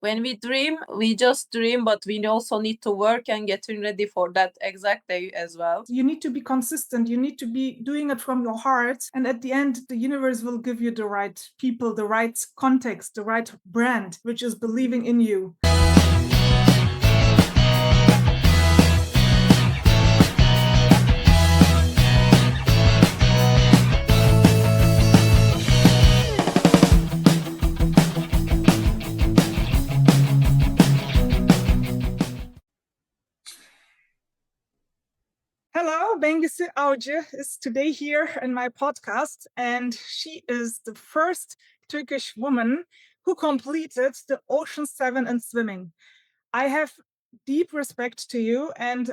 when we dream, we just dream, but we also need to work and getting ready for that exact day as well. You need to be consistent. You need to be doing it from your heart. And at the end, the universe will give you the right people, the right context, the right brand, which is believing in you. Hello, Bengisu Avcı is today here in my podcast, and she is the first Turkish woman who completed the Ocean 7 in swimming. I have deep respect to you, and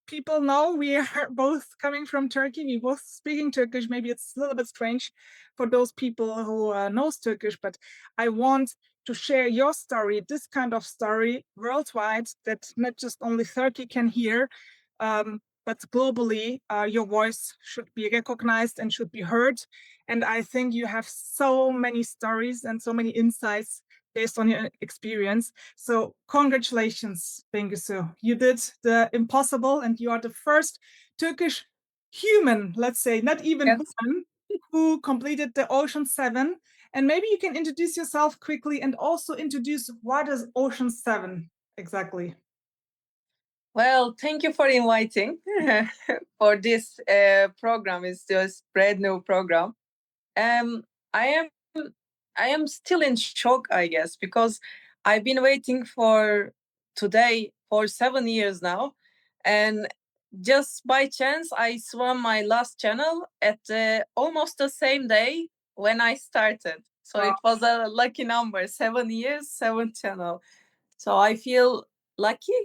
people know we are both coming from Turkey. We both speaking Turkish. Maybe it's a little bit strange for those people who knows Turkish, but I want to share your story, this kind of story worldwide, that not just only Turkey can hear, but globally, your voice should be recognized and should be heard. And I think you have so many stories and so many insights based on your experience. So congratulations, Bengisu. You did the impossible, and you are the first Turkish human, let's say, not even woman, who completed the Ocean 7. And maybe you can introduce yourself quickly and also introduce what is Ocean 7 exactly. Well, thank you for inviting for this program. It's just brand new program. Um, I am I am still in shock, I guess, because I've been waiting for today for 7 years now, and just by chance I swam my last channel at almost the same day when I started. So Wow. it was a lucky number, 7 years, seventh channel. So I feel lucky,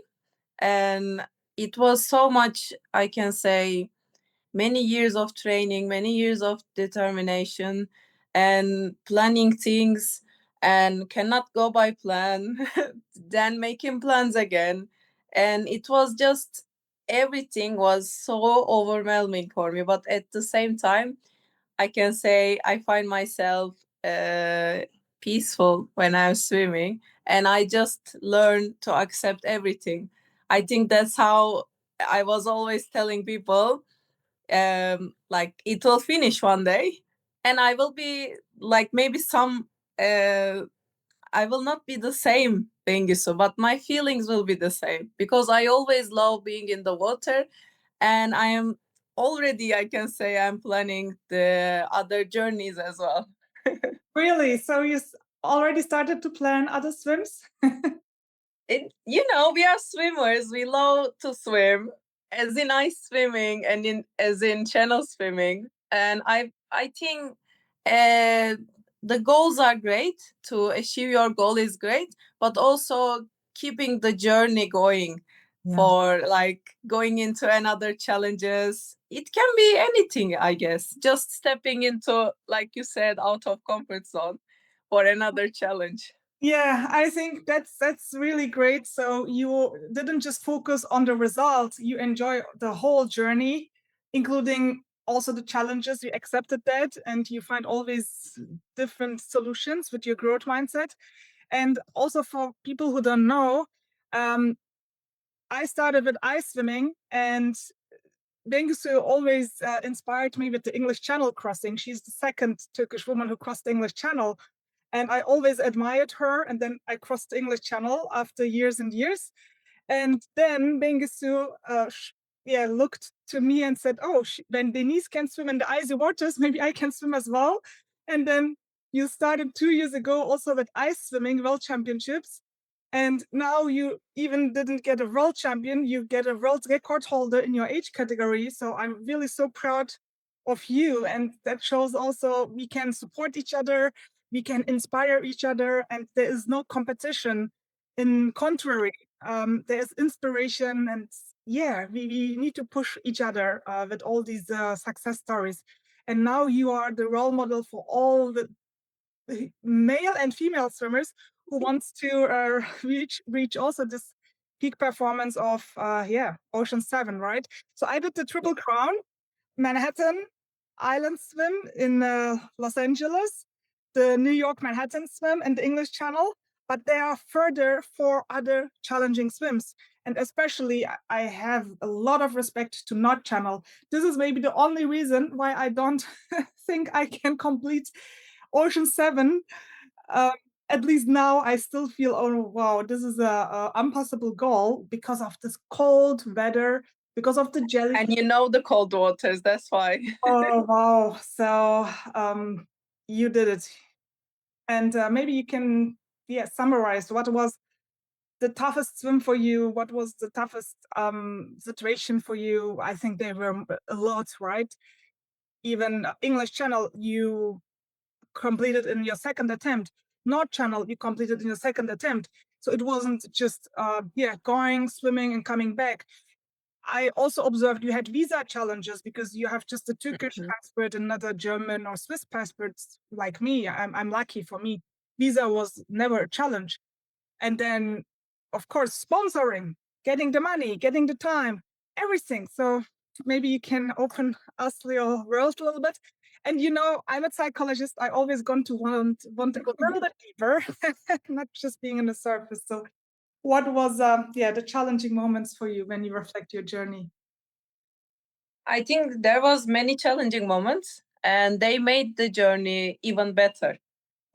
and it was so much, I can say, many years of training, many years of determination and planning things, and cannot go by plan, then making plans again. And it was just, everything was so overwhelming for me. But at the same time, I can say I find myself peaceful when I'm swimming, and I just learn to accept everything. I think that's how I was always telling people, like, it will finish one day, and I will be like, maybe some I will not be the same Bengisu, but my feelings will be the same, because I always love being in the water, and I am already, I can say, I'm planning the other journeys as well. Really? So you already started to plan other swims? We are swimmers. We love to swim, as in ice swimming and as in channel swimming. And I think uh, the goals are great. To achieve your goal is great, but also keeping the journey going, for like going into another challenges. It can be anything, I guess. Just stepping into, like you said, out of comfort zone for another challenge. Yeah, I think that's really great. So you didn't just focus on the results, you enjoy the whole journey, including also the challenges. You accepted that, and you find always different solutions with your growth mindset. And also for people who don't know, I started with ice swimming, and Bengisu always inspired me with the English Channel crossing. She's the second Turkish woman who crossed the English Channel. And I always admired her. And then I crossed the English Channel after years and years. And then Bengisu looked to me and said, oh, when Denise can swim in the icy waters, maybe I can swim as well. And then you started 2 years ago also with ice swimming world championships. And now you even didn't get a world champion, you get a world record holder in your age category. So I'm really so proud of you. And that shows also we can support each other, we can inspire each other, and there is no competition. In contrary, there's inspiration, and we need to push each other with all these success stories. And now you are the role model for all the male and female swimmers who wants to reach also this peak performance of Ocean 7, right? So I did the Triple Crown, Manhattan Island swim in Los Angeles, the New York Manhattan swim, and the English Channel. but they are further for other challenging swims. And especially, I have a lot of respect to Not Channel. This is maybe the only reason why I don't think I can complete Ocean 7. At least now I still feel, oh wow, this is a impossible goal because of this cold weather, because of the jelly. And you know the cold waters, that's why. Oh wow! So you did it, and maybe you can summarize what was the toughest swim for you. What was the toughest situation for you? I think there were a lot, right? Even English Channel, you completed in your second attempt. North Channel, you completed in your second attempt. So it wasn't just going, swimming, and coming back. I also observed you had visa challenges because you have just a Turkish passport and not a German or Swiss passport like me. I'm lucky. For me, visa was never a challenge. And then, of course, sponsoring, getting the money, getting the time, everything. So maybe you can open us your world a little bit. And I'm a psychologist. I always want to go a little bit deeper, not just being on the surface. So what was the challenging moments for you when you reflect your journey? I think there was many challenging moments and they made the journey even better.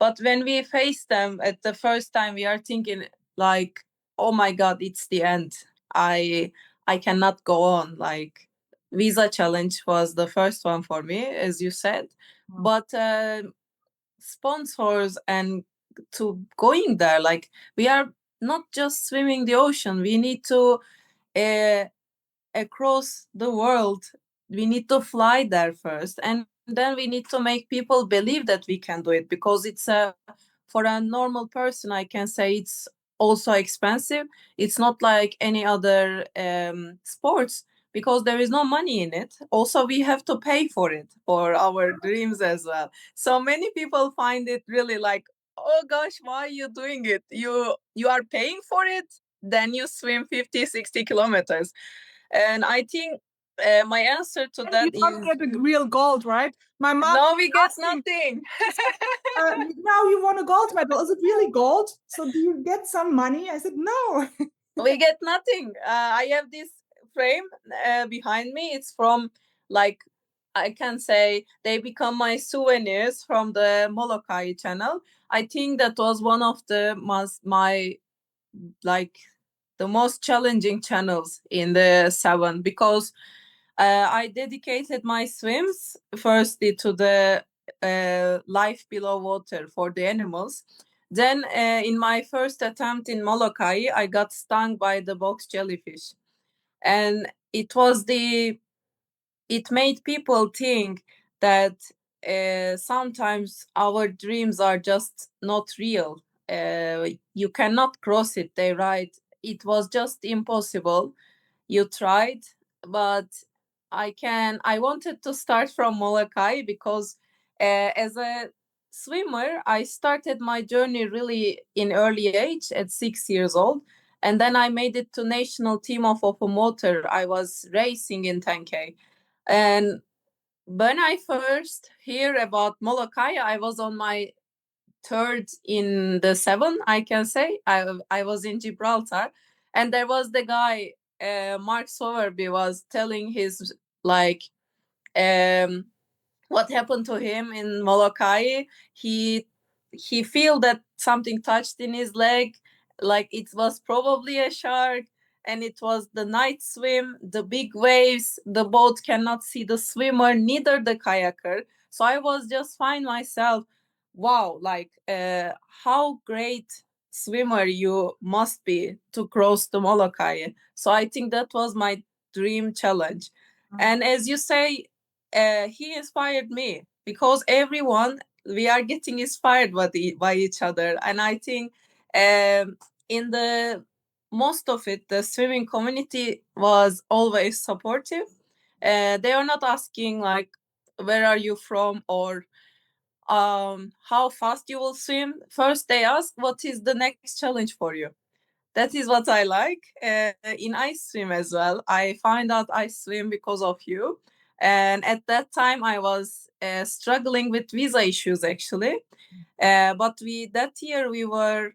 But when we face them at the first time, we are thinking like, oh my God, it's the end. I I cannot go on. Like visa challenge was the first one for me, as you said. Wow. But sponsors and to going there, like we are not just swimming the ocean. We need to uh, across the world. We need to fly there first, and then we need to make people believe that we can do it, because it's a for a normal person, I can say it's also expensive. It's not like any other sports, because there is no money in it. Also, we have to pay for it, for our dreams as well. So many people find it really like, oh gosh, why are you doing it? You are paying for it, then you swim 50, 60 kilometers. And I think my answer to And you that don't is get the real gold, right? My mom no, we get asked me, nothing. now you want a gold medal. Is it really gold? So do you get some money? I said, no. We get nothing. I have this frame behind me. It's from, like, I can say they become my souvenirs from the Molokai channel. I think that was one of the my like the most challenging channels in the seven, because I dedicated my swims firstly to the life below water for the animals. Then, in my first attempt in Molokai, I got stung by the box jellyfish, and it made people think that sometimes our dreams are just not real. You cannot cross it. They write it was just impossible. You tried, but I wanted to start from Molokai, because as a swimmer I started my journey really in early age at 6 years old, and then I made it to national team of open water. I was racing in 10K, and when I first hear about Molokai, I was on my third in the seven, I can say. I was in Gibraltar, and there was the guy, Mark Sowerby, was telling his like um what happened to him in Molokai. He feel that something touched in his leg, like it was probably a shark, and it was the night swim, the big waves, the boat cannot see the swimmer, neither the kayaker. So I was just find myself, wow, like how great swimmer you must be to cross the Molokai. So I think that was my dream challenge. And as you say, he inspired me, because everyone, we are getting inspired by each other. And I think in the most of it, the swimming community was always supportive. They are not asking like, where are you from, or how fast you will swim. First they ask, what is the next challenge for you? That is what I like in ice swim as well. I find out ice swim because of you. And at that time, I was struggling with visa issues actually. But we that year we were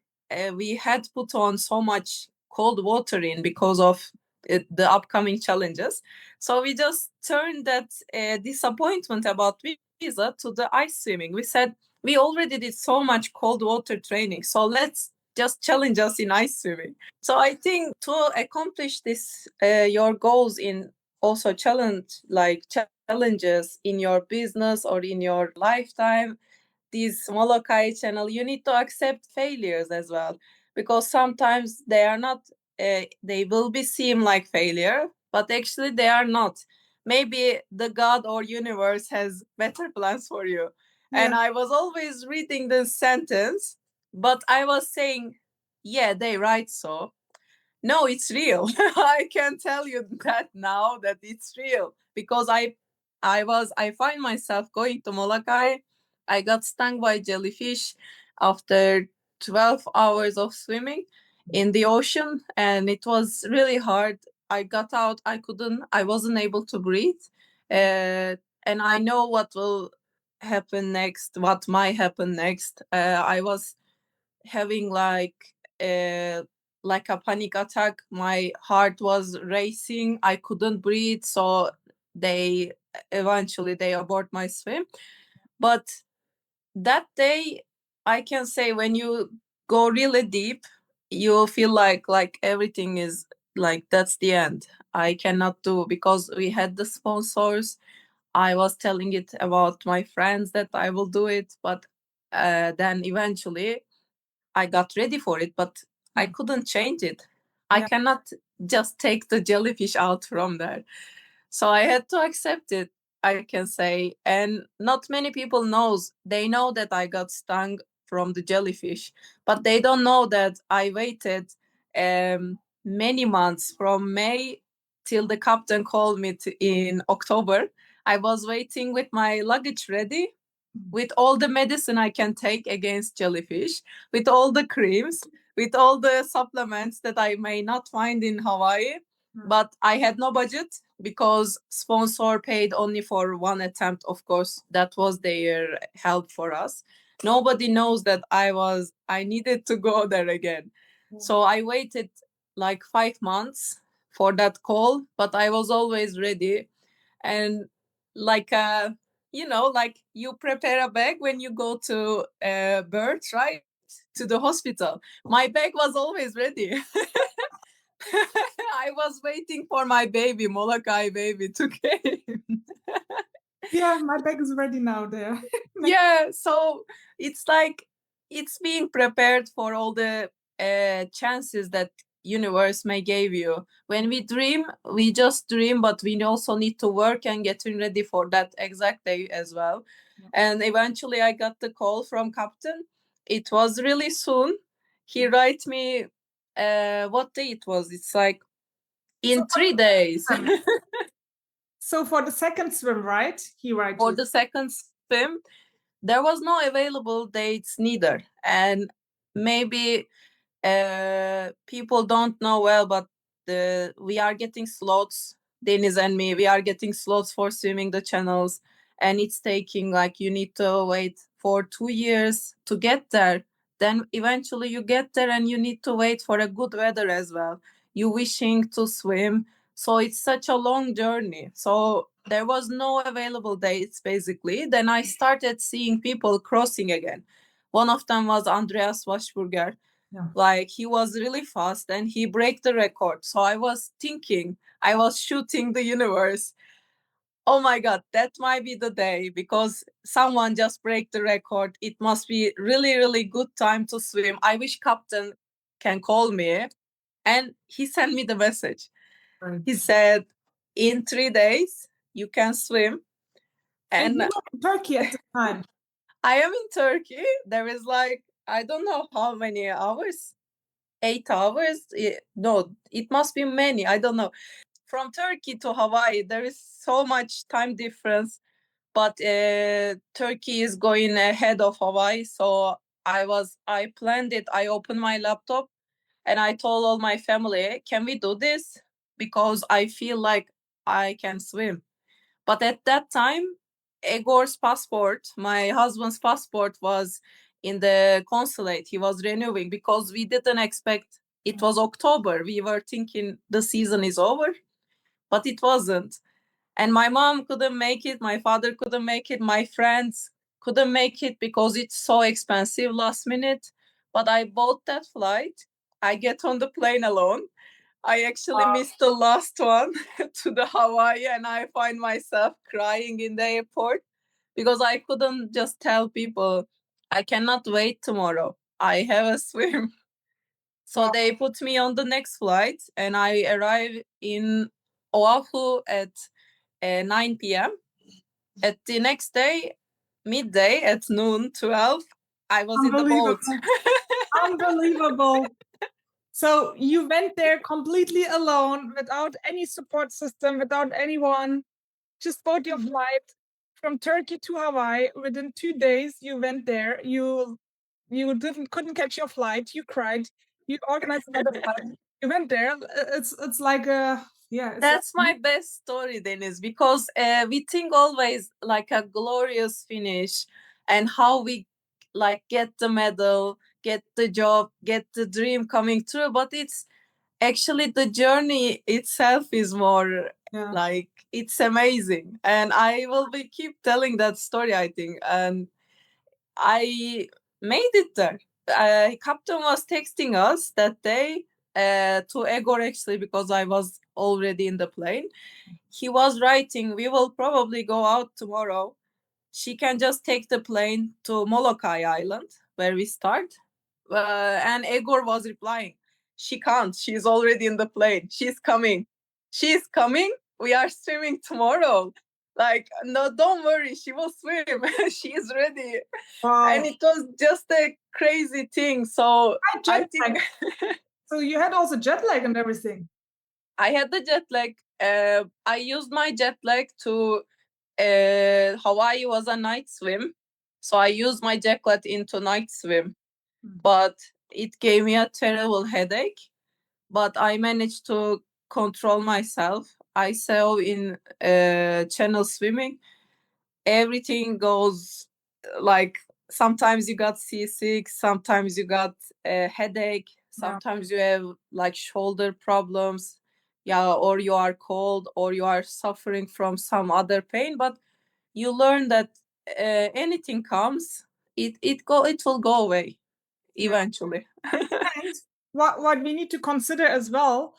we had put on so much cold water in because of the upcoming challenges. So we just turned that disappointment about visa to the ice swimming. We said we already did so much cold water training, so let's just challenge us in ice swimming. So I think to accomplish this, your goals in also challenges in your business or in your lifetime, this Molokai channel, you need to accept failures as well, because sometimes they are not, they will be seem like failure, but actually they are not. Maybe the God or universe has better plans for you. Yeah. And I was always reading this sentence, but I was saying, yeah, they write so. No, it's real. I can tell you that now that it's real because I find myself going to Molokai. I got stung by jellyfish after 12 hours of swimming in the ocean, and it was really hard. I got out, I wasn't able to breathe. And I know what will happen next, what might happen next. I was having uh, like a panic attack. My heart was racing. I couldn't breathe. So they they abort my swim. But that day, I can say when you go really deep, you feel like everything is like that's the end. I cannot do because we had the sponsors. I was telling it about my friends that I will do it, but then eventually I got ready for it, but I couldn't change it. I Yeah. cannot just take the jellyfish out from there. So I had to accept it, I can say. And not many people knows. They know that I got stung from the jellyfish, but they don't know that I waited many months from May till the captain called me in October. I was waiting with my luggage ready, with all the medicine I can take against jellyfish, with all the creams, with all the supplements that I may not find in Hawaii. But I had no budget because sponsor paid only for one attempt. Of course, that was their help for us. Nobody knows that I needed to go there again. So I waited like 5 months for that call, but I was always ready. And like like you prepare a bag when you go to birth, right, to the hospital. My bag was always ready. I was waiting for my baby, Molokai baby, to came. Yeah, my bag is ready now there. Yeah, so it's like it's being prepared for all the chances that universe may give you. When we dream, we just dream, but we also need to work and getting ready for that exact day as well. And eventually I got the call from captain. It was really soon. He write me what day it was. It's like in 3 days. So for the second swim, right? He writes For you. the second swim, there was no available dates neither. And maybe people don't know well, but we are getting slots. Deniz and me, we are getting slots for swimming the channels, and it's taking like you need to wait for 2 years to get there. Then eventually you get there, and you need to wait for a good weather as well. You wishing to swim, so it's such a long journey. So there was no available dates basically. Then I started seeing people crossing again. One of them was Andreas Waschburger. Yeah. Like he was really fast and he break the record. So I was thinking, I was shooting the universe. Oh my god, that might be the day because someone just break the record. It must be really really good time to swim. I wish captain can call me. And he sent me the message. Right. He said, in 3 days you can swim. And And you were in Turkey at the time. I am in Turkey. There is like I don't know how many hours, 8 hours. No, it must be many. I don't know. From Turkey to Hawaii, there is so much time difference, but Turkey is going ahead of Hawaii. So I planned it. I opened my laptop and I told all my family, can we do this? Because I feel like I can swim. But at that time, Egor's passport, my husband's passport, was in the consulate. He was renewing because we didn't expect it was October. We were thinking the season is over, but it wasn't. And my mom couldn't make it. My father couldn't make it. My friends couldn't make it because it's so expensive last minute. But I bought that flight. I get on the plane alone. I actually missed the last one to the Hawaii, and I find myself crying in the airport because I couldn't just tell people, I cannot wait tomorrow. I have a swim. So they put me on the next flight, and I arrive in Oahu at 9 p.m. At the next day, midday at noon, 12, I was in the boat. Unbelievable. So you went there completely alone, without any support system, without anyone. Just bought your flight from Turkey to Hawaii. Within 2 days, you went there. You couldn't catch your flight. You cried. You organized another flight. You went there. It's like a That's my best story, Deniz, because we think always like a glorious finish and how we like get the medal, get the job, get the dream coming true. But it's actually the journey itself is more like it's amazing. And I will be keep telling that story, I think. And I made it there. Captain was texting us that day to Egor actually because I was already in the plane. He was writing, we will probably go out tomorrow. She can just take the plane to Molokai Island where we start. And Egor was replying, she can't. She's already in the plane. She's coming. She's coming. We are swimming tomorrow. Like, no, don't worry. She will swim. She's ready. Wow. And it was just a crazy thing. So I think so you had also jet lag and everything. I had the jet lag. I used my jet lag to Hawaii was a night swim. So I used my jet lag into night swim. But it gave me a terrible headache. But I managed to control myself. I saw in channel swimming, everything goes like sometimes you got seasick, sometimes you got a headache, sometimes you have like shoulder problems, yeah, or you are cold or you are suffering from some other pain. But you learn that anything comes, it will go away eventually. And what we need to consider as well,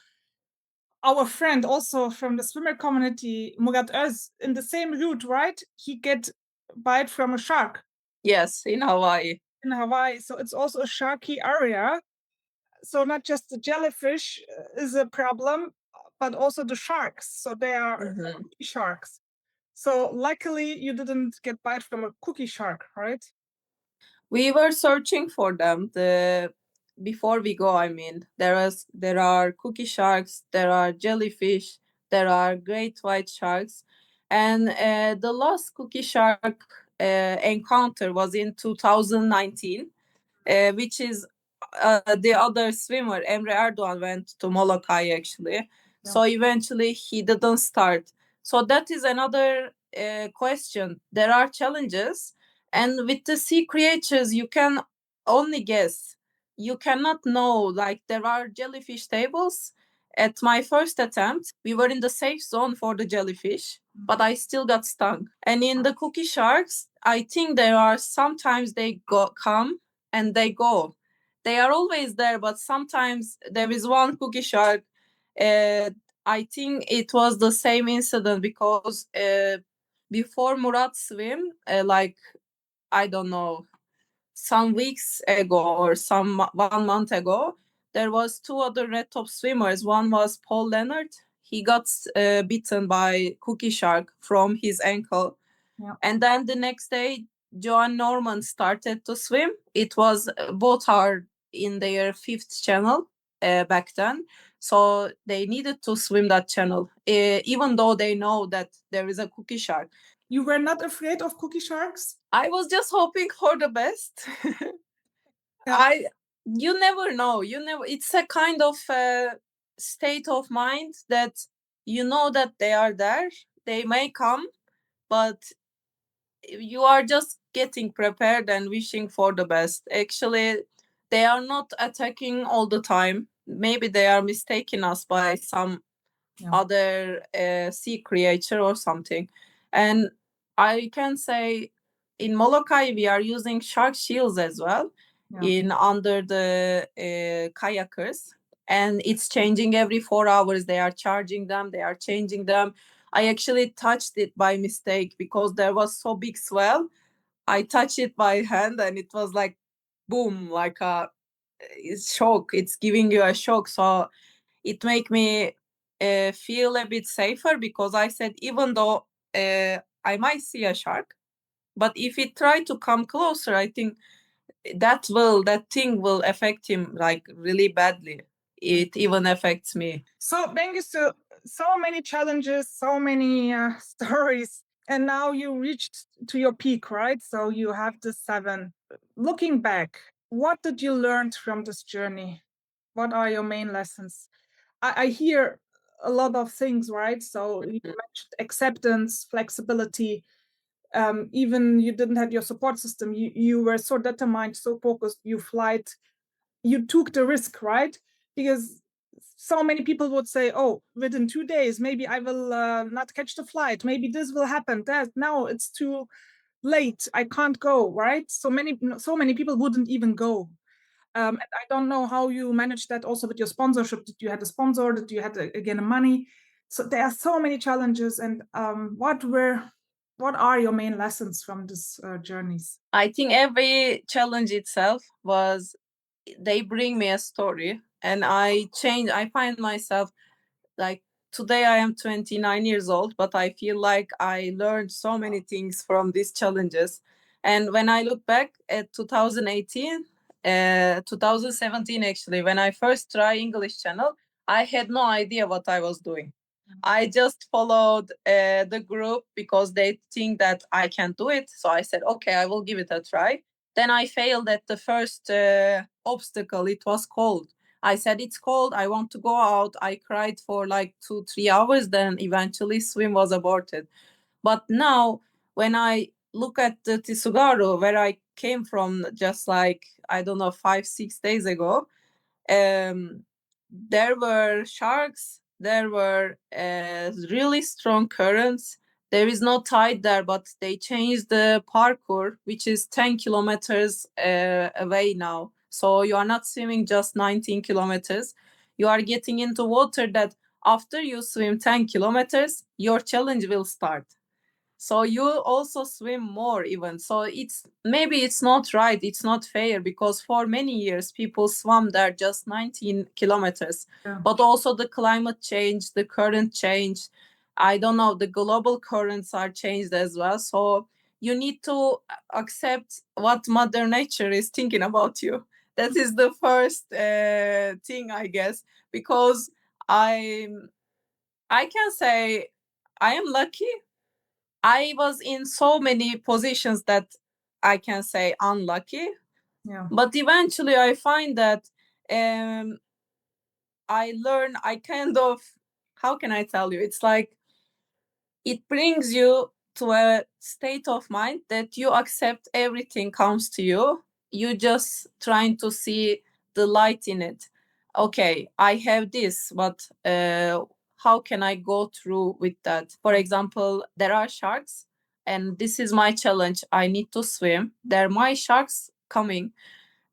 our friend also from the swimmer community, Murat Öz, in the same route, right? He get bite from a shark. Yes, in Hawaii. In Hawaii, so it's also a sharky area. So not just the jellyfish is a problem, but also the sharks. So they are sharks. So luckily you didn't get bite from a cookie shark, right? We were searching for them. Before we go, I mean, there are cookie sharks, there are jellyfish, there are great white sharks, and the last cookie shark encounter was in 2019, which is the other swimmer Emre Erdoğan went to Molokai actually. So eventually he didn't start. So that is another question. There are challenges, and with the sea creatures, you can only guess. You cannot know. Like there are jellyfish tables. At my first attempt, we were in the safe zone for the jellyfish, but I still got stung. And in the cookie sharks, I think there are sometimes they come and they go. They are always there, but sometimes there is one cookie shark. I think it was the same incident because before Murat swim, like I don't know, some weeks ago or 1 month ago, there was two other red top swimmers. One was Paul Leonard. He got bitten by cookie shark from his ankle. And then the next day, Joan Norman started to swim. It was both are in their fifth channel back then. So they needed to swim that channel, even though they know that there is a cookie shark. You were not afraid of cookie sharks? I was just hoping for the best. You never know. It's a kind of state of mind that you know that they are there. They may come, but you are just getting prepared and wishing for the best. Actually, they are not attacking all the time. Maybe they are mistaking us by some other sea creature or something. And I can say in Molokai we are using shark shields as well in under the kayakers, and it's changing every 4 hours. They are charging them, they are changing them. I actually touched it by mistake because there was so big swell. I touched it by hand and it was like boom, like a it's shock. It's giving you a shock. So it make me feel a bit safer because I said even though I might see a shark, but if it try to come closer, I think that thing will affect him like really badly. It even affects me. So Bengisu, so many challenges, so many stories, and now you reached to your peak, right? So you have the 7. Looking back, what did you learn from this journey? What are your main lessons? I hear a lot of things, right? So you mentioned acceptance, flexibility. Even you didn't have your support system. You were so determined, so focused. You took the risk, right? Because so many people would say, oh, within 2 days, maybe I will not catch the flight. Maybe this will happen. That now it's too late. I can't go, right? So many people wouldn't even go. And I don't know how you managed that also with your sponsorship. Did you had a sponsor? Did you had again money? So there are so many challenges. And what are your main lessons from these journeys? I think every challenge itself was they bring me a story, and I find myself like today I am 29 years old, but I feel like I learned so many things from these challenges. And when I look back at 2018, 2017 actually, when I first tried English channel, I had no idea what I was doing. I just followed the group because they think that I can do it. So I said, okay, I will give it a try. Then I failed at the first obstacle. It was cold. I said, it's cold. I want to go out. I cried for like 2, 3 hours. Then eventually swim was aborted. But now when I look at the Tisugaru, where I came from just like, I don't know, 5, 6 days ago, um, there were sharks, there were really strong currents. There is no tide there, but they changed the parkour, which is 10 kilometers away now. So you are not swimming just 19 kilometers. You are getting into water that after you swim 10 kilometers, your challenge will start. So you also swim more even. So it's not right, it's not fair, because for many years people swam there just 19 kilometers. But also the climate change, the current change, I don't know, the global currents are changed as well. So you need to accept what mother nature is thinking about you. That is the first thing, I guess, because i I can say I am lucky. I was in so many positions that I can say unlucky. Yeah. But eventually I find that I kind of, how can I tell you? It's like it brings you to a state of mind that you accept everything comes to you. You just trying to see the light in it. Okay, I have this, but how can I go through with that? For example, there are sharks, and this is my challenge. I need to swim. There are my sharks coming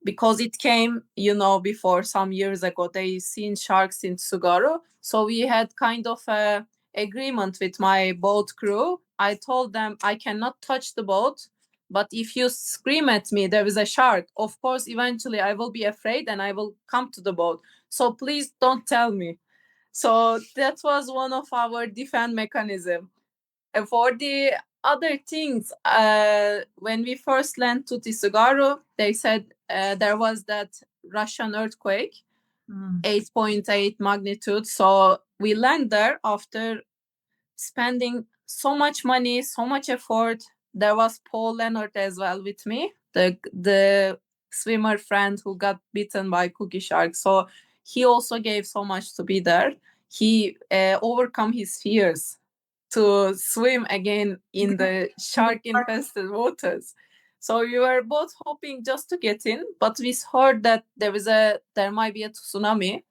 because it came, before some years ago. They seen sharks in Tsugaru. So we had kind of a agreement with my boat crew. I told them I cannot touch the boat, but if you scream at me, there is a shark. Of course, eventually I will be afraid and I will come to the boat. So please don't tell me. So that was one of our defense mechanism. For the other things, when we first landed to Tisugaru, they said there was that Russian earthquake, 8.8 magnitude. So we land there after spending so much money, so much effort. There was Paul Leonard as well with me, the swimmer friend who got bitten by cookie shark. So he also gave so much to be there. He overcome his fears to swim again in the shark infested waters. So we were both hoping just to get in, but we heard that there might be a tsunami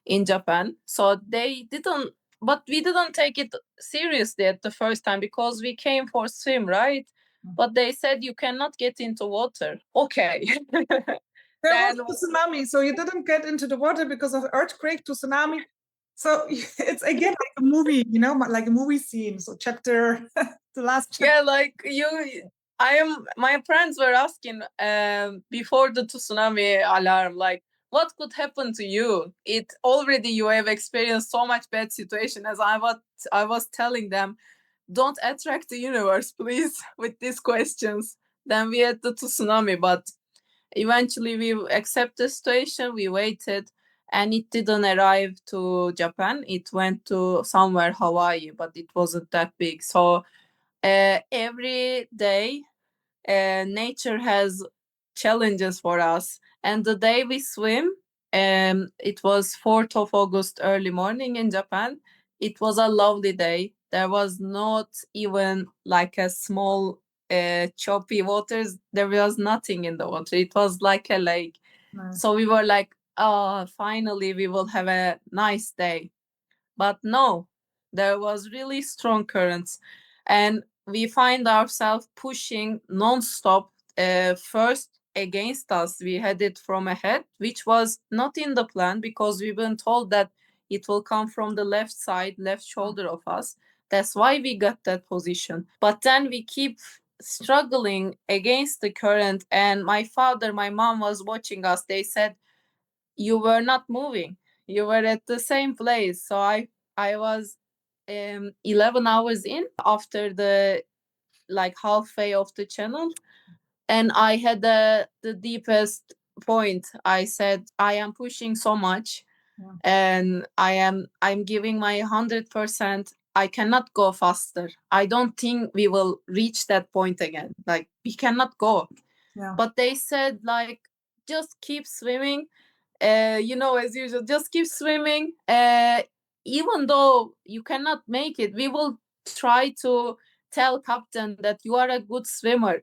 in Japan. So they didn't, but we didn't take it seriously at the first time because we came for swim, right? But they said you cannot get into water. Okay. There was a tsunami, so you didn't get into the water because of earthquake to tsunami. So it's again like a movie, like a movie scene. So chapter, the last chapter. Yeah, like my friends were asking before the tsunami alarm, like, what could happen to you? You have experienced so much bad situation. As I was telling them, don't attract the universe, please, with these questions. Then we had the tsunami, but eventually we accept the situation. We waited, and it didn't arrive to Japan. It went to somewhere Hawaii, but it wasn't that big. So every day nature has challenges for us, and the day we swim, it was 4th of August early morning in Japan. It was a lovely day. There was not even like a small choppy waters. There was nothing in the water. It was like a lake. Nice. So we were like, oh, finally we will have a nice day. But no, there was really strong currents, and we find ourselves pushing non-stop. First against us, we had it from ahead, which was not in the plan because we've been told that it will come from the left side, left shoulder of us. That's why we got that position. But then we keep struggling against the current, and my father, my mom was watching us. They said, you were not moving, you were at the same place. So I was 11 hours in after the like halfway of the channel, and I had the deepest point. I said, I am pushing so much, and I'm giving my 100%. I cannot go faster. I don't think we will reach that point again. Like, we cannot go. But they said, like, just keep swimming. As usual, just keep swimming. Even though you cannot make it, we will try to tell captain that you are a good swimmer.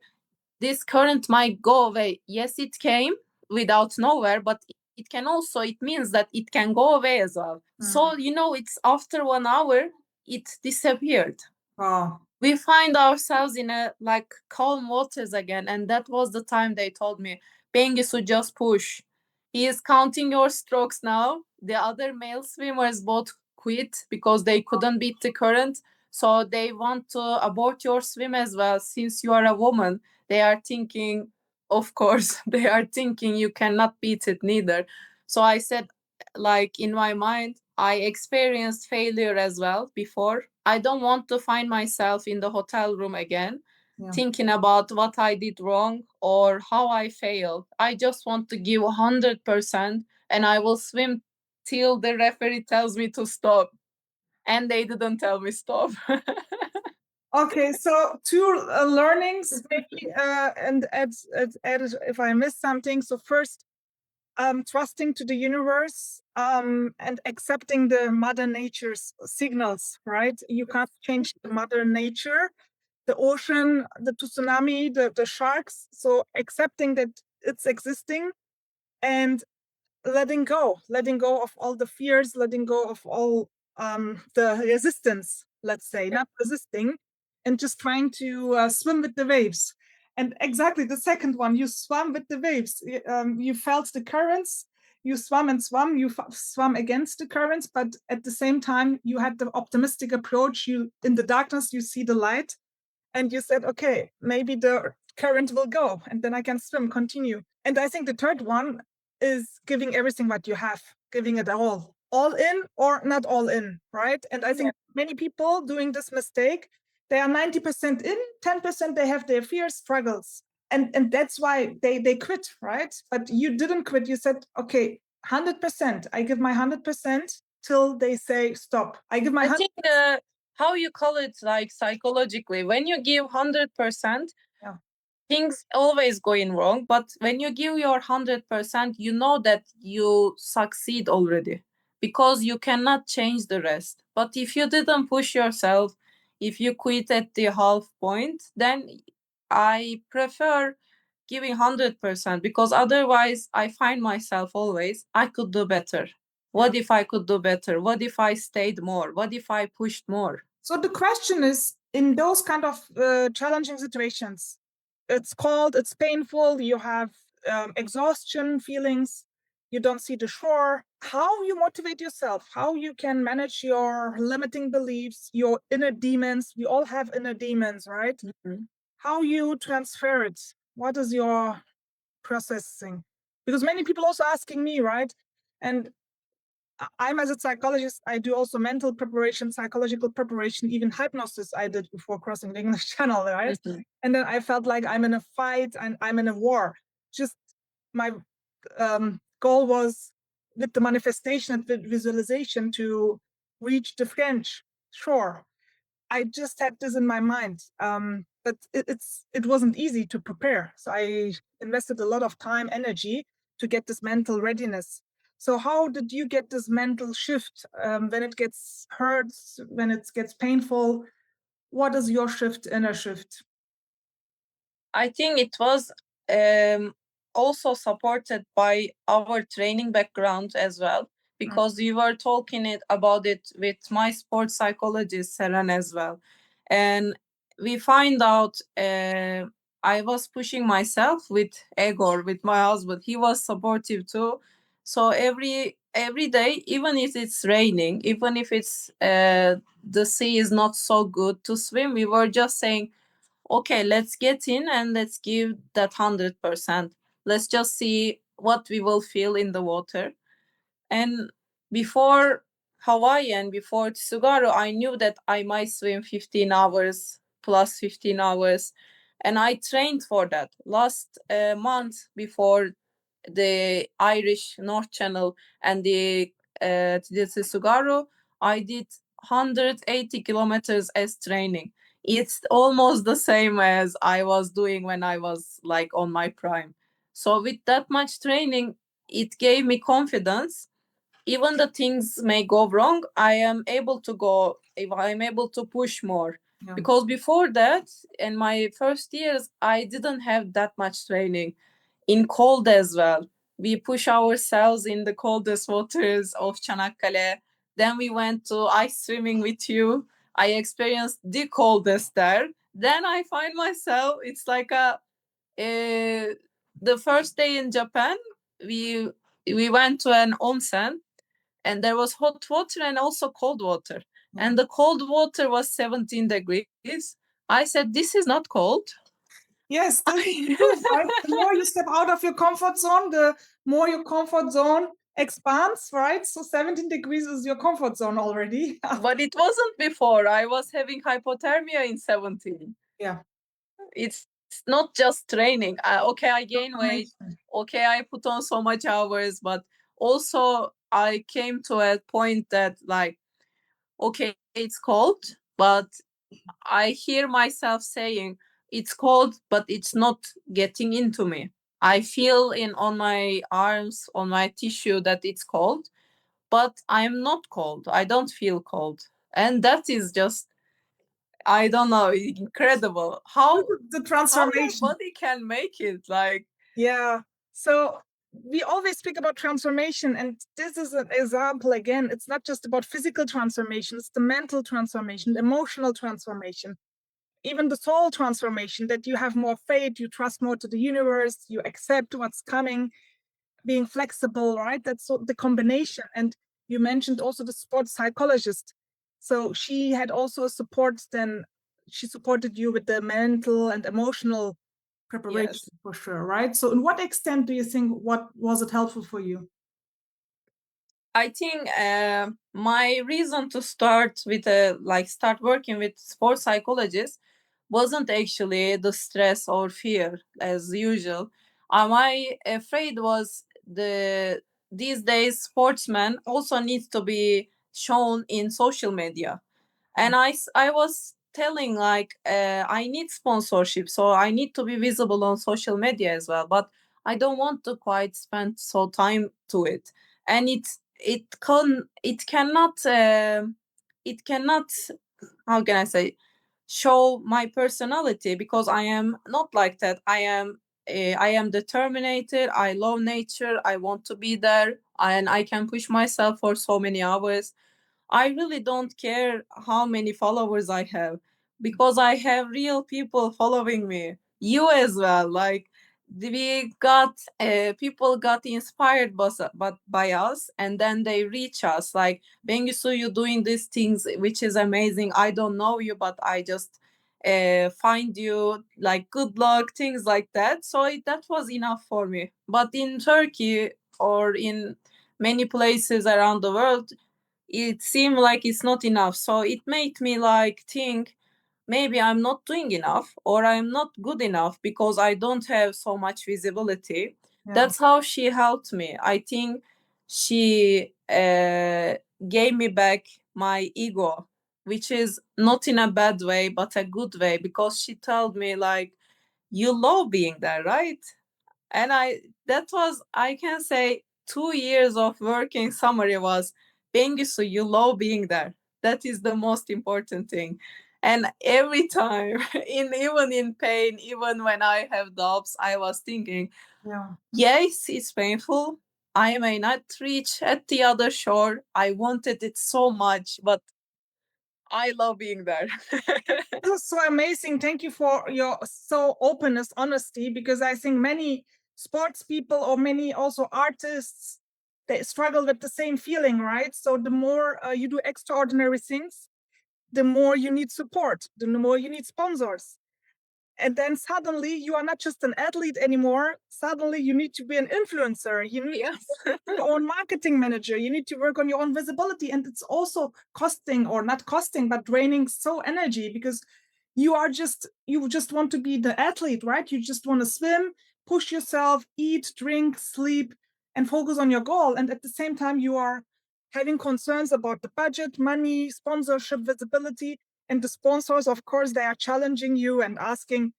This current might go away. Yes, it came without nowhere, but it means that it can go away as well. So, it's after 1 hour, it disappeared. Wow. We find ourselves in a like calm waters again, and that was the time they told me, Bengisu, just push. He is counting your strokes now. The other male swimmers both quit because they couldn't beat the current. So they want to abort your swim as well. Since you are a woman, they are thinking, of course, they are thinking you cannot beat it neither. So I said, like, in my mind, I experienced failure as well before. I don't want to find myself in the hotel room again, thinking about what I did wrong or how I failed. I just want to give 100%, and I will swim till the referee tells me to stop. And they didn't tell me stop. Okay, so two learnings maybe, and add if I missed something. So first, trusting to the universe, and accepting the mother nature's signals, right? You can't change the mother nature, the ocean, the tsunami, the sharks. So accepting that it's existing, and letting go of all the fears, letting go of all the resistance, let's say, not resisting, and just trying to swim with the waves. And exactly the second one, you swam with the waves. You felt the currents, you swam and swam, you swam against the currents, but at the same time, you had the optimistic approach. You, in the darkness, you see the light, and you said, okay, maybe the current will go, and then I can swim, continue. And I think the third one is giving everything what you have, giving it all in or not all in, right? And I think many people doing this mistake, they are 90% in, 10% they have their fears, struggles. And that's why they quit, right? But you didn't quit. You said, okay, 100%. I give my 100% till they say stop. I give my 100%. I think how you call it, like, psychologically, when you give 100%, things always going wrong. But when you give your 100%, you know that you succeed already because you cannot change the rest. But if you didn't push yourself, if you quit at the half point, then I prefer giving 100%, because otherwise I find myself always, I could do better. What if I could do better? What if I stayed more? What if I pushed more? So the question is, in those kind of challenging situations, it's painful, you have exhaustion feelings, you don't see the shore. How you motivate yourself, how you can manage your limiting beliefs, your inner demons. We all have inner demons, right? Mm-hmm. How you transfer it? What is your processing? Because many people also asking me, right? And I'm, as a psychologist, I do also mental preparation, psychological preparation, even hypnosis I did before crossing the English Channel, right? Mm-hmm. And then I felt like I'm in a fight and I'm in a war. Just my goal was, with the manifestation and the visualization, to reach the French shore. I just had this in my mind, but it wasn't easy to prepare. So I invested a lot of time, energy to get this mental readiness. So how did you get this mental shift when it gets hurt, when it gets painful? What is your shift, inner shift? I think it was also supported by our training background as well, because we were talking about it with my sports psychologist Seren as well, and we find out I was pushing myself with Egor, with my husband. He was supportive too. So every day, even if it's raining, even if it's the sea is not so good to swim, we were just saying, okay, let's get in and let's give that 100%. Let's just see what we will feel in the water. And before Hawaii and before Tsugaru, I knew that I might swim 15 hours plus 15 hours. And I trained for that. Last month, before the Irish North Channel and the Tsugaru, I did 180 kilometers as training. It's almost the same as I was doing when I was like on my prime. So with that much training, it gave me confidence. Even the things may go wrong, I am able to go, if I'm able to push more. Yeah. Because before that, in my first years, I didn't have that much training. In cold as well, we push ourselves in the coldest waters of Çanakkale. Then we went to ice swimming with you. I experienced the coldest there. Then I find myself, it's like the first day in Japan, we we went to an onsen, and there was hot water and also cold water. And the cold water was 17 degrees. I said, this is not cold. Yes, right? The more you step out of your comfort zone, the more your comfort zone expands, right? So 17 degrees is your comfort zone already. But it wasn't before. I was having hypothermia in 17. Yeah. It's not just training. Okay, I gain weight. Okay, I put on so much hours, but also I came to a point that, like, okay, it's cold, but I hear myself saying, it's cold, but it's not getting into me. I feel in on my arms, on my tissue, that it's cold, but I'm not cold. I don't feel cold. And that is just, I don't know, incredible. How The your transformation. body can make it, like. Yeah. So we always speak about transformation, and this is an example again. It's not just about physical transformation, it's the mental transformation, the emotional transformation, even the soul transformation, that you have more faith, you trust more to the universe, you accept what's coming, being flexible, right? That's the combination. And you mentioned also the sports psychologist. So she had also support, then she supported you with the mental and emotional preparation. Yes. For sure, right? So in what extent do you think, what was it helpful for you? I think my reason to start with start working with sports psychologists wasn't actually the stress or fear as usual. My afraid was these days sportsmen also needs to be shown in social media, and I was telling, like, I need sponsorship, so I need to be visible on social media as well, but I don't want to quite spend so time to it. And it cannot how can I say, show my personality, because I am not like that. I am determined. I love nature. I want to be there, and I can push myself for so many hours. I really don't care how many followers I have, because I have real people following me. You as well. Like, we got people got inspired but by us, and then they reach us like, Bengisu, you doing these things, which is amazing. I don't know you, but I just find you, like, good luck, things like that. So that was enough for me. But in Turkey or in many places around the world, it seemed like it's not enough. So it made me like think, maybe I'm not doing enough, or I'm not good enough because I don't have so much visibility. Yeah. That's how she helped me. I think she gave me back my ego, which is not in a bad way, but a good way, because she told me, like, you love being there, right? And that was, I can say, 2 years of working summary was, Bengisu, you love being there. That is the most important thing. And every time, even in pain, even when I have doubts, I was thinking, Yeah. yes, it's painful. I may not reach at the other shore. I wanted it so much, but I love being there. This is so amazing. Thank you for your so openness, honesty, because I think many sports people or many also artists, they struggle with the same feeling, right? So the more you do extraordinary things, the more you need support, the more you need sponsors. And then suddenly you are not just an athlete anymore. Suddenly you need to be an influencer. You need Yes. your own marketing manager. You need to work on your own visibility. And it's also costing, or not costing, but draining so energy, because you just want to be the athlete, right? You just want to swim, push yourself, eat, drink, sleep, and focus on your goal. And at the same time, you are having concerns about the budget, money, sponsorship, visibility. And the sponsors, of course, they are challenging you and asking.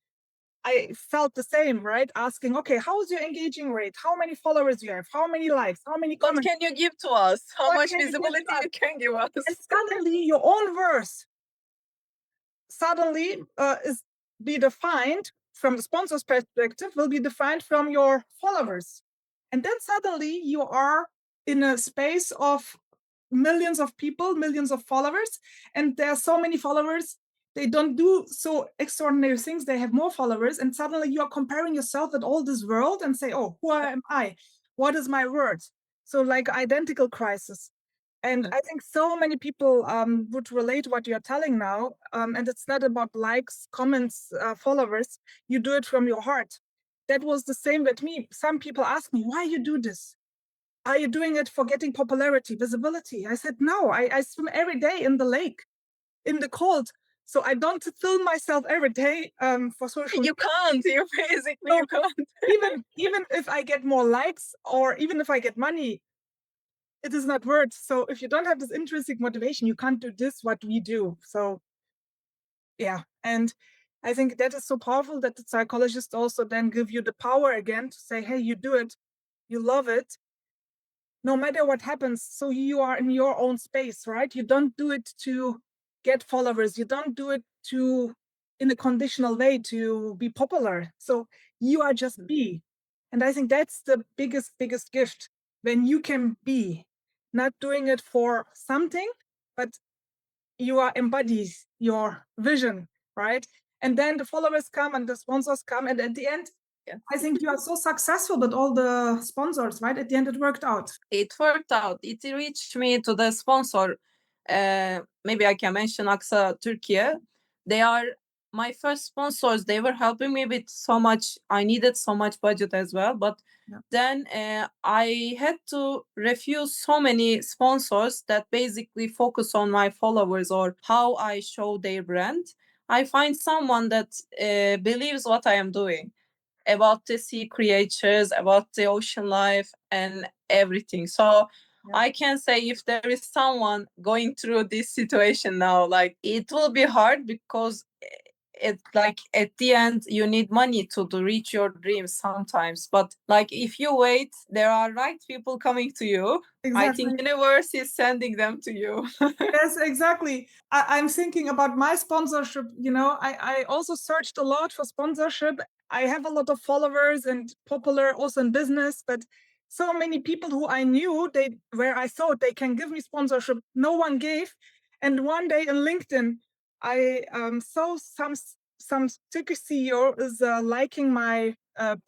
I felt the same, right? Asking, okay, how is your engaging rate? How many followers you have? How many likes? How many What comments? can you give to us? How What much can you give to visibility us? you can give us? And suddenly your own worth suddenly is be defined from the sponsor's perspective, will be defined from your followers. And then suddenly you are in a space of millions of people, millions of followers, and there are so many followers. They don't do so extraordinary things. They have more followers, and suddenly you are comparing yourself with all this world and say, "Oh, who am I? What is my worth?" So, like identical crisis. And I think so many people would relate what you're telling now. And it's not about likes, comments, followers. You do it from your heart. That was the same with me. Some people ask me, why you do this? Are you doing it for getting popularity, visibility? I said, no, I swim every day in the lake, in the cold. So I don't film myself every day for social media. You can't. You basically, So you can't. even if I get more likes, or even if I get money, it is not worth. So if you don't have this intrinsic motivation, you can't do this what we do. So yeah, and I think that is so powerful that the psychologists also then give you the power again to say, hey, you do it, you love it, no matter what happens. So you are in your own space, right? You don't do it to get followers. You don't do it to in a conditional way to be popular. So you are just be. And I think that's the biggest gift, when you can be, not doing it for something, but you are embodies your vision, right? And then the followers come and the sponsors come, and at the end, Yeah. I think you are so successful with all the sponsors, right? At the end, it worked out. It worked out. It reached me to the sponsor. Maybe I can mention Aksa Turkey. They are my first sponsors. They were helping me with so much. I needed so much budget as well. But Yeah. then I had to refuse so many sponsors that basically focus on my followers or how I show their brand. I find someone that believes what I am doing, about the sea creatures, about the ocean life, and everything. So Yeah. I can say, if there is someone going through this situation now, like, it will be hard, because it like at the end you need money to reach your dreams sometimes, but like if you wait, there are right people coming to you. I Exactly. think universe is sending them to you. Yes, exactly. I'm thinking about my sponsorship. I also searched a lot for sponsorship. I have a lot of followers and popular also in business, but so many people who I knew, where I thought they can give me sponsorship, no one gave. And one day in LinkedIn, I saw some Turkish CEO is liking my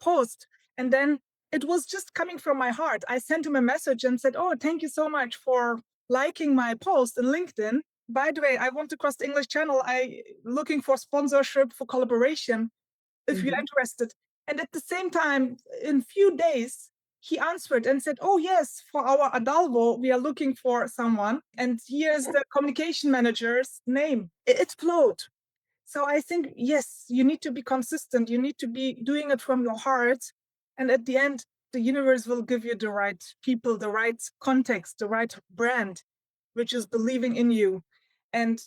post, and then it was just coming from my heart. I sent him a message and said, "Oh, thank you so much for liking my post in LinkedIn. By the way, I want to cross the English channel. I looking for sponsorship for collaboration if you're interested." And at the same time, in few days, he answered and said, "Oh yes, for our Adalvo, we are looking for someone. And here's the communication manager's name." It flowed. So I think, yes, you need to be consistent. You need to be doing it from your heart. And at the end, the universe will give you the right people, the right context, the right brand, which is believing in you. And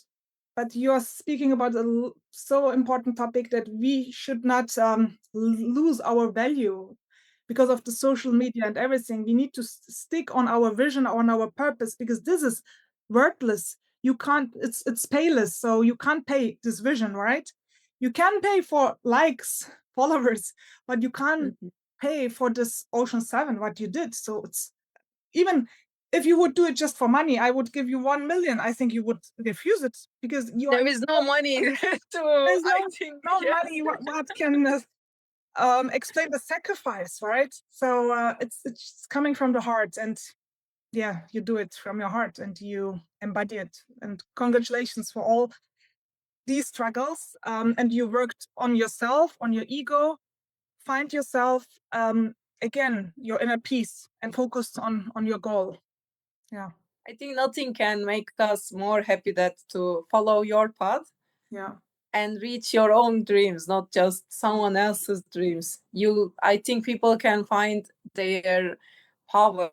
but you are speaking about a so important topic that we should not lose our value because of the social media and everything. We need to stick on our vision, on our purpose, because this is worthless. You can't, it's payless, so you can't pay this vision, right? You can pay for likes, followers, but you can't pay for this Ocean 7 what you did. So it's, even if you would do it just for money, I would give you 1 million. I think you would refuse it because There is no money to there's I think no yes. money. What can explain the sacrifice, right? So it's coming from the heart, and yeah, you do it from your heart and you embody it. And congratulations for all these struggles. And you worked on yourself, on your ego, find yourself again, your inner peace, and focused on your goal. Yeah. I think nothing can make us more happy that to follow your path. Yeah. And reach your own dreams, not just someone else's dreams. I think people can find their power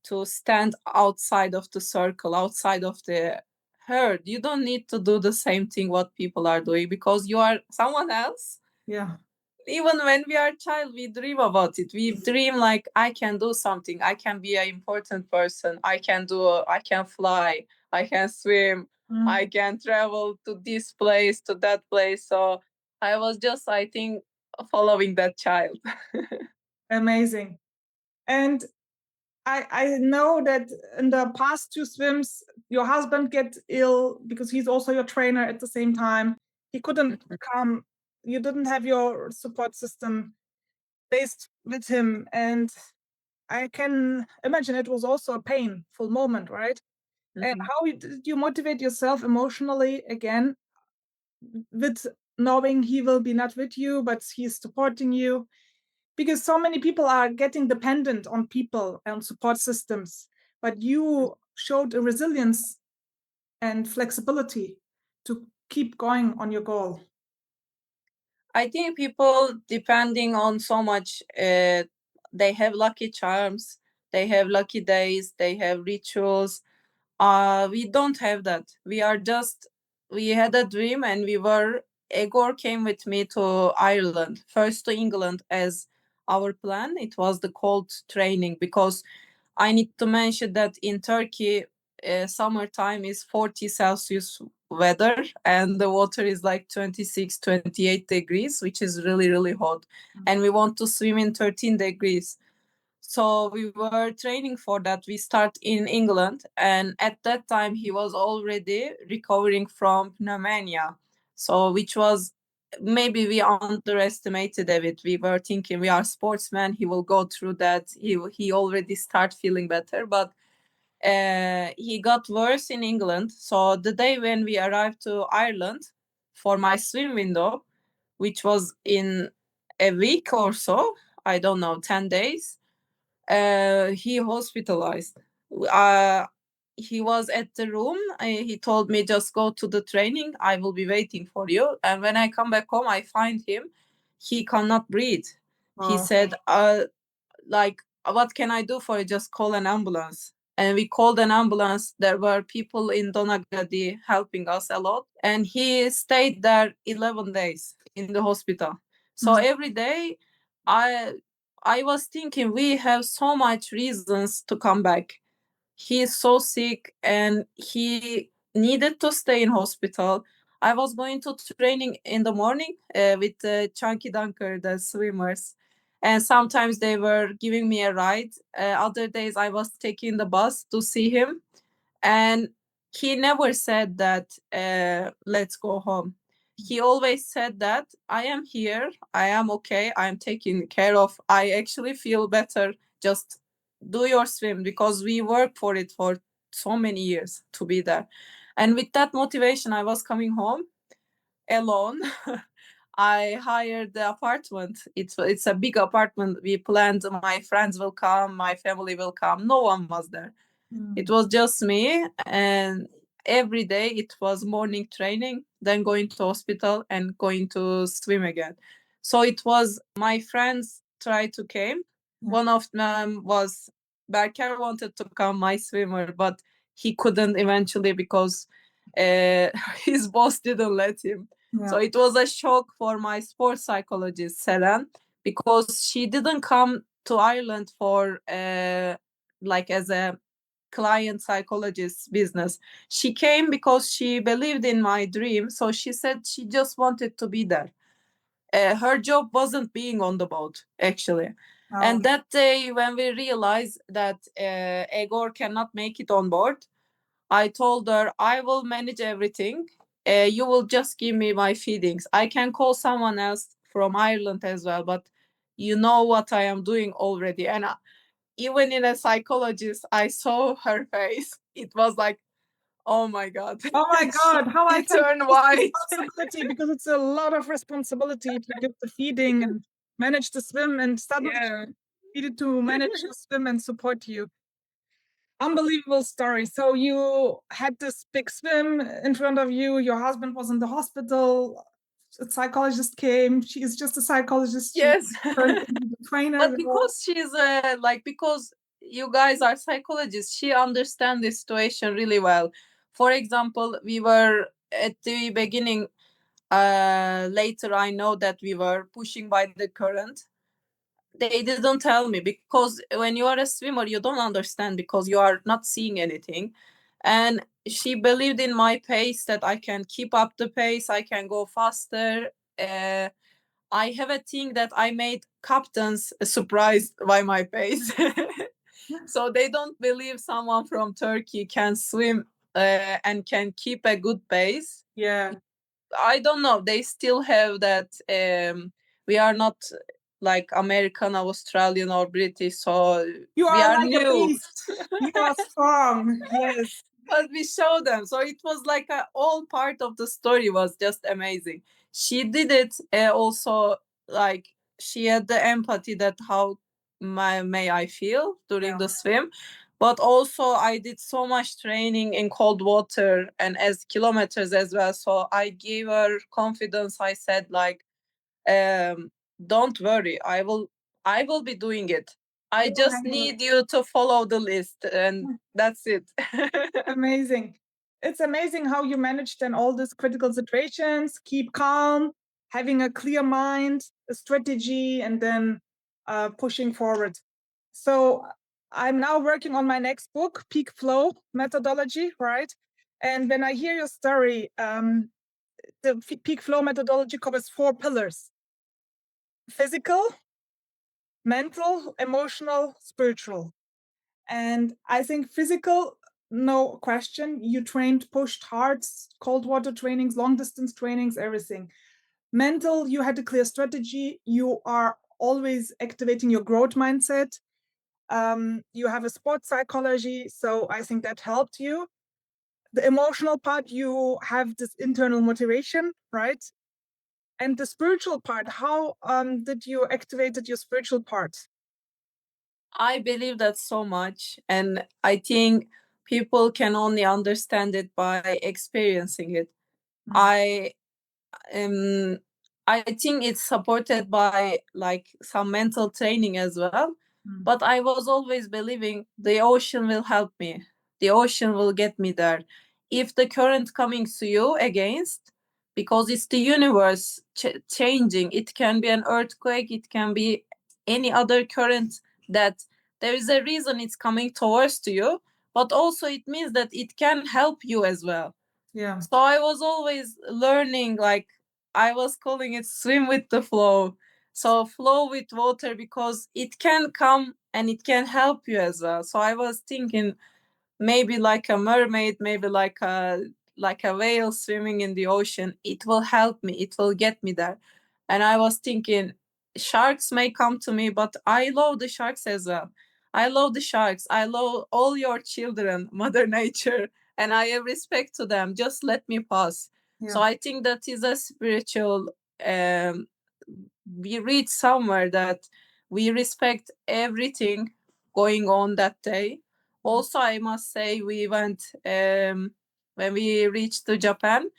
to stand outside of the circle, outside of the herd. You don't need to do the same thing what people are doing because you are someone else. Yeah. Even when we are a child, we dream about it. We dream like, I can do something, I can be an important person, I can fly, I can swim, I can travel to this place, to that place. So I was just, I think, following that child. Amazing. And I know that in the past 2 swims, your husband get ill because he's also your trainer at the same time. He couldn't come. You didn't have your support system based with him. And I can imagine it was also a painful moment, right? And how did you motivate yourself emotionally again with knowing he will be not with you, but he's supporting you? Because so many people are getting dependent on people and support systems, but you showed a resilience and flexibility to keep going on your goal. I think people depending on so much, they have lucky charms, they have lucky days, they have rituals. We don't have that. We had a dream and Egor came with me to Ireland, first to England as our plan. It was the cold training because I need to mention that in Turkey, summertime is 40 Celsius weather and the water is like 26, 28 degrees, which is really, really hot. And we want to swim in 13 degrees. So we were training for that. We start in England, and at that time he was already recovering from pneumonia. So which was, maybe we underestimated a bit. We were thinking we are sportsmen. He will go through that. He already start feeling better, but he got worse in England. So the day when we arrived to Ireland for my swim window, which was in a week or so, I don't know, 10 days, he hospitalized. Uh, he was at the room. He told me, just go to the training. I will be waiting for you. And when I come back home, I find him. He cannot breathe. He said, like, what can I do for you? Just call an ambulance. and we called an ambulance. There were people in Donagadi helping us a lot, and he stayed there 11 days in the hospital. So every day I was thinking we have so much reasons to come back. He is so sick and he needed to stay in hospital. I was going to training in the morning with Chunky Dunker, the swimmers, and sometimes they were giving me a ride. Other days I was taking the bus to see him, and he never said that let's go home. He always said that I am here, I am okay, I am taken care of, I actually feel better, just do your swim, because we worked for it for so many years to be there. And with that motivation I was coming home alone. I hired the apartment. It's a big apartment. We planned my friends will come, my family will come. No one was there. It was just me, and every day it was morning training, then going to hospital and going to swim again. So it was my friends tried to came. One of them was Berker wanted to come, my swimmer, but he couldn't eventually because his boss didn't let him. So it was a shock for my sports psychologist, Selen, because she didn't come to Ireland for like as a client psychologist business. She came because she believed in my dream. So she said she just wanted to be there. Her job wasn't being on the boat, actually. And that day, when we realized that Egor cannot make it on board, I told her, I will manage everything. You will just give me my feedings. I can call someone else from Ireland as well, but you know what I am doing already. And even in a psychologist, I saw her face. It was like, oh my God. Oh my God, how I can turn white. responsibility, because it's a lot of responsibility to give the feeding and manage the swim, and suddenly needed to manage the swim and support you. Unbelievable story. So you had this big swim in front of you. Your husband was in the hospital. A psychologist came. She is just a psychologist. Yes. Trainer. But because she's because you guys are psychologists, she understands the situation really well. For example, we were at the beginning, later I know that we were pushing by the current. They didn't tell me, because when you are a swimmer you don't understand because you are not seeing anything. And she believed in my pace, that I can keep up the pace, I can go faster. I have a thing that I made captains surprised by my pace. So they don't believe someone from Turkey can swim and can keep a good pace. Yeah. I don't know. They still have that. We are not like American, Australian, or British, so you we are are like new. A beast. You are strong. Yes. But we show them, so it was like all part of the story was just amazing. She did it also, like she had the empathy that how may I feel during the swim. But also I did so much training in cold water and as kilometers as well, so I gave her confidence. I said like, don't worry, I will be doing it. I just need you to follow the list, and that's it. Amazing. It's amazing how you manage then all these critical situations, keep calm, having a clear mind, a strategy, and then pushing forward. So I'm now working on my next book, Peak Flow Methodology, right? And when I hear your story, the Peak Flow methodology covers 4 pillars: physical, mental, emotional, spiritual. And I think physical, no question. You trained, pushed hard, cold water trainings, long distance trainings, everything. Mental, you had a clear strategy. You are always activating your growth mindset. You have a sports psychology, so I think that helped you. The emotional part, you have this internal motivation, right? And the spiritual part, how did you activate your spiritual part? I believe that so much, and I think people can only understand it by experiencing it. I I think it's supported by like some mental training as well. Mm. But I was always believing the ocean will help me. The ocean will get me there. If the current coming to you against, because it's the universe changing. It can be an earthquake. It can be any other current that there is a reason it's coming towards to you. But also it means that it can help you as well. Yeah. So I was always learning, like I was calling it swim with the flow. So flow with water because it can come and it can help you as well. So I was thinking maybe like a mermaid, maybe like a whale swimming in the ocean. It will help me. It will get me there. And I was thinking sharks may come to me, but I love the sharks as well. I love the sharks. I love all your children, Mother Nature, and I have respect to them. Just let me pass. Yeah. So I think that is a spiritual. We read somewhere that we respect everything going on that day. Also, I must say we went when we reached to Japan,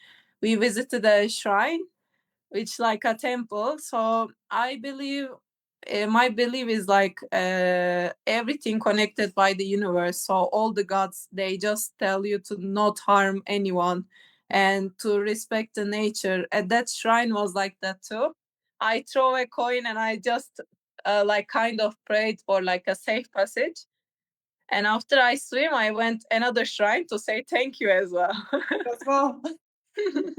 we visited a shrine, which like a temple. So I believe my belief is like everything connected by the universe. So all the gods they just tell you to not harm anyone and to respect the nature. And that shrine was like that too. I throw a coin and I just like kind of prayed for like a safe passage. And after I swim, I went another shrine to say thank you as well. As well.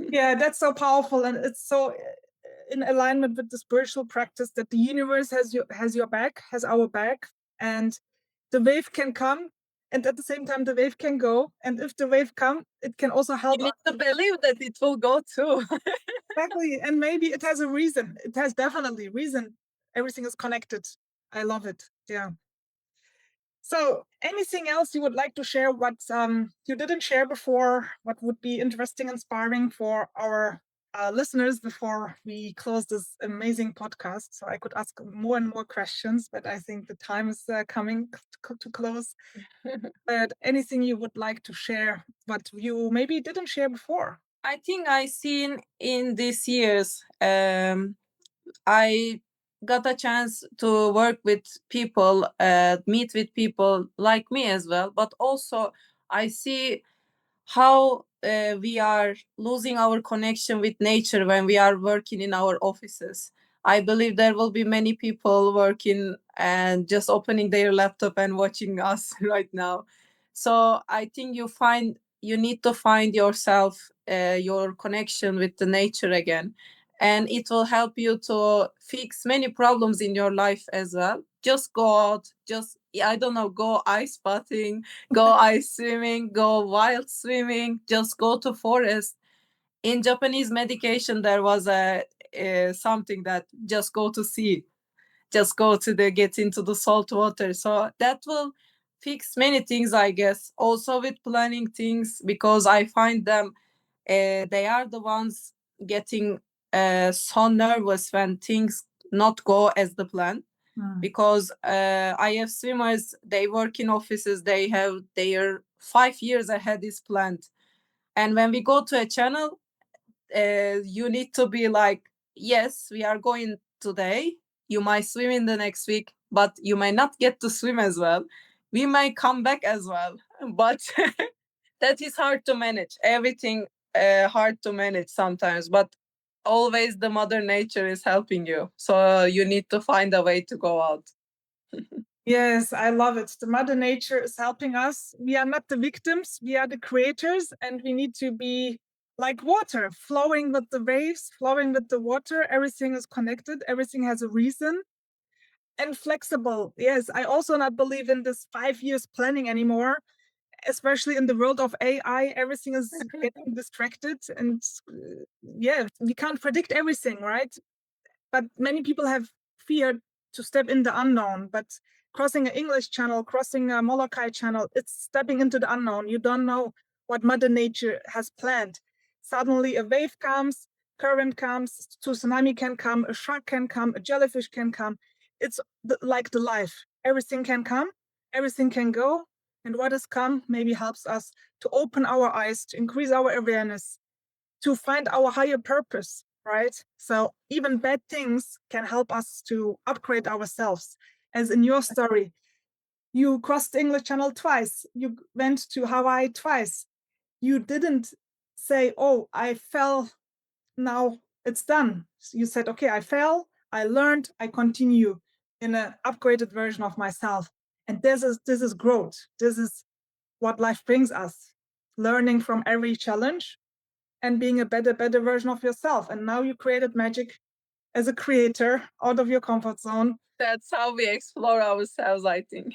Yeah, that's so powerful, and it's so in alignment with the spiritual practice that the universe has your back, has our back, and the wave can come, and at the same time the wave can go. And if the wave come, it can also help You need us. to believe that it will go too. Exactly, and maybe it has a reason. It has definitely reason. Everything is connected. I love it. Yeah. So, anything else you would like to share? What you didn't share before? What would be interesting, inspiring for our listeners before we close this amazing podcast? So I could ask more and more questions, but I think the time is coming to close. But anything you would like to share, what you maybe didn't share before? I think I seen in these years, I got a chance to work with people, meet with people like me as well. But also, I see how we are losing our connection with nature when we are working in our offices. I believe there will be many people working and just opening their laptop and watching us right now. So I think you need to find yourself, your connection with the nature again, and it will help you to fix many problems in your life as well. Just go out, just I don't know, go ice bathing, go ice swimming, go wild swimming, just go to forest. In Japanese medication, there was a something that just go to sea, just go to the get into the salt water. So that will fix many things, I guess. Also with planning things, because I find them they are the ones getting so nervous when things not go as the plan, because I have swimmers, they work in offices, they have their 5 years ahead is planned. And when we go to a channel, you need to be like, yes, we are going today. You might swim in the next week, but you might not get to swim as well. We might come back as well. But that is hard to manage. Everything hard to manage sometimes, but always the mother nature is helping you. So you need to find a way to go out. Yes, I love it. The Mother Nature is helping us. We are not the victims, we are the creators, and we need to be like water, flowing with the waves, flowing with the water. Everything is connected, everything has a reason. And flexible. Yes, I also not believe in this 5 years planning anymore, especially in the world of AI. Everything is getting distracted, and yeah, we can't predict everything, right? But many people have fear to step in the unknown. But crossing an English channel, crossing a Molokai channel, it's stepping into the unknown. You don't know what Mother Nature has planned. Suddenly a wave comes, current comes, tsunami can come, a shark can come, a jellyfish can come. It's like the life. Everything can come, everything can go. And what has come maybe helps us to open our eyes, to increase our awareness, to find our higher purpose, right? So even bad things can help us to upgrade ourselves. as in your story. You crossed the English Channel twice. You went to Hawaii twice. You didn't say, oh, I fell, now it's done. You said, okay, I fell, I learned, I continue in an upgraded version of myself. And this is growth. This is what life brings us, learning from every challenge and being a better version of yourself. And now you created magic as a creator out of your comfort zone. That's how we explore ourselves, I think.